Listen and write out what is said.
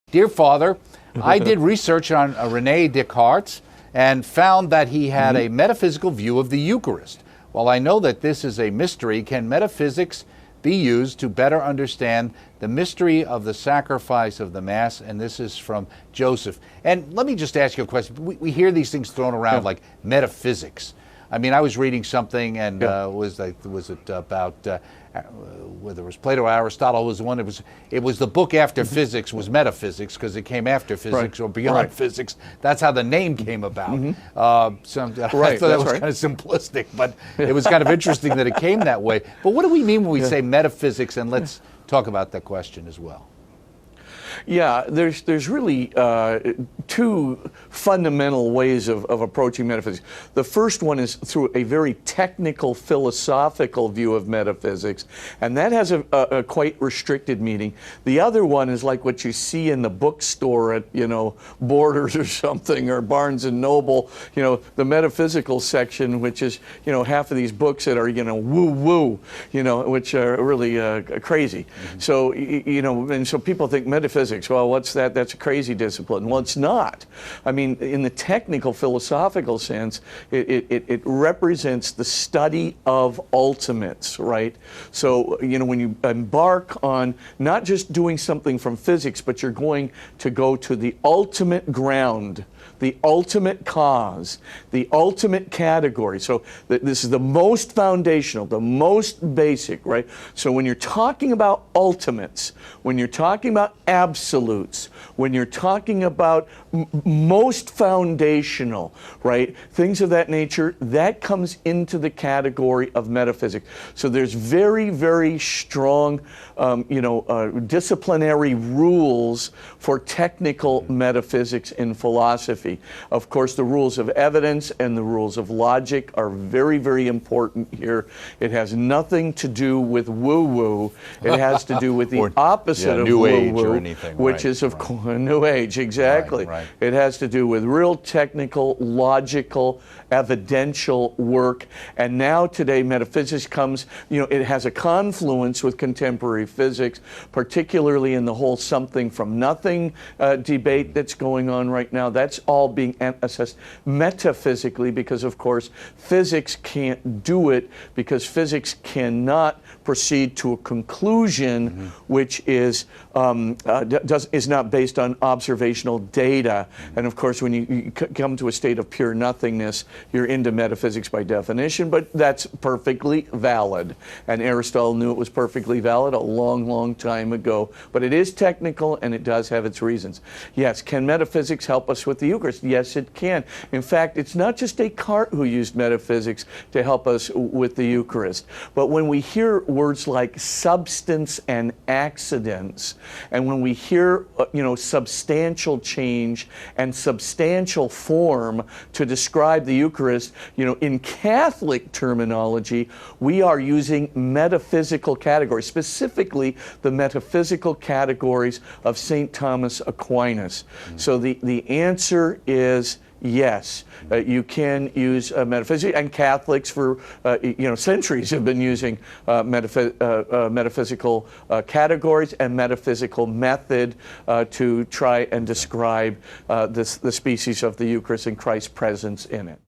Dear Father, I did research on René Descartes and found that he had a metaphysical view of the Eucharist. While I know that this is a mystery, can metaphysics be used to better understand the mystery of the sacrifice of the Mass? And this is from Joseph. And let me just ask you a question. We hear these things thrown around like metaphysics. I mean, I was reading something, and was it about whether it was Plato or Aristotle was the one. It was the book after physics was metaphysics because it came after physics or beyond physics. That's how the name came about. So I thought that was kind of simplistic, but it was kind of interesting that it came that way. But what do we mean when we say metaphysics? And let's talk about that question as well. Yeah, there's really two fundamental ways of approaching metaphysics. The first one is through a very technical, philosophical view of metaphysics, and that has a quite restricted meaning. The other one is like what you see in the bookstore at, Borders or something, or Barnes and Noble, the metaphysical section, which is, half of these books that are, woo-woo, which are really crazy. So, and so people think metaphysics, well, what's that? That's a crazy discipline. Well, it's not. I mean, in the technical, philosophical sense, it represents the study of ultimates, right? So, when you embark on not just doing something from physics, but you're going to go to the ultimate ground, the ultimate cause, the ultimate category. So this is the most foundational, the most basic, right? So when you're talking about ultimates, when you're talking about absolutes, when you're talking about most foundational, right, things of that nature, that comes into the category of metaphysics. So there's very, very strong, disciplinary rules for technical metaphysics in philosophy. Of course, the rules of evidence and the rules of logic are very, very important here. It has nothing to do with woo-woo. It has to do with the opposite of New Age woo-woo, or anything, which is, of course, New Age, exactly. It has to do with real technical, logical, evidential work. And now today, metaphysics comes, it has a confluence with contemporary physics, particularly in the whole something from nothing debate that's going on right now. That's all being assessed metaphysically because, of course, physics can't do it because physics cannot proceed to a conclusion which is not based on observational data. And of course, when you come to a state of pure nothingness, you're into metaphysics by definition, but that's perfectly valid. And Aristotle knew it was perfectly valid a long, long time ago. But it is technical, and it does have its reasons. Yes, can metaphysics help us with the Eucharist? Yes, it can. In fact, it's not just Descartes who used metaphysics to help us with the Eucharist. But when we hear words like substance and accidents, and when we hear, substantial change and substantial form to describe the Eucharist, in Catholic terminology, we are using metaphysical categories, specifically the metaphysical categories of St. Thomas Aquinas. So the answer is yes, you can use metaphysics, and Catholics for centuries have been using metaphysical categories and metaphysical method to try and describe the species of the Eucharist and Christ's presence in it.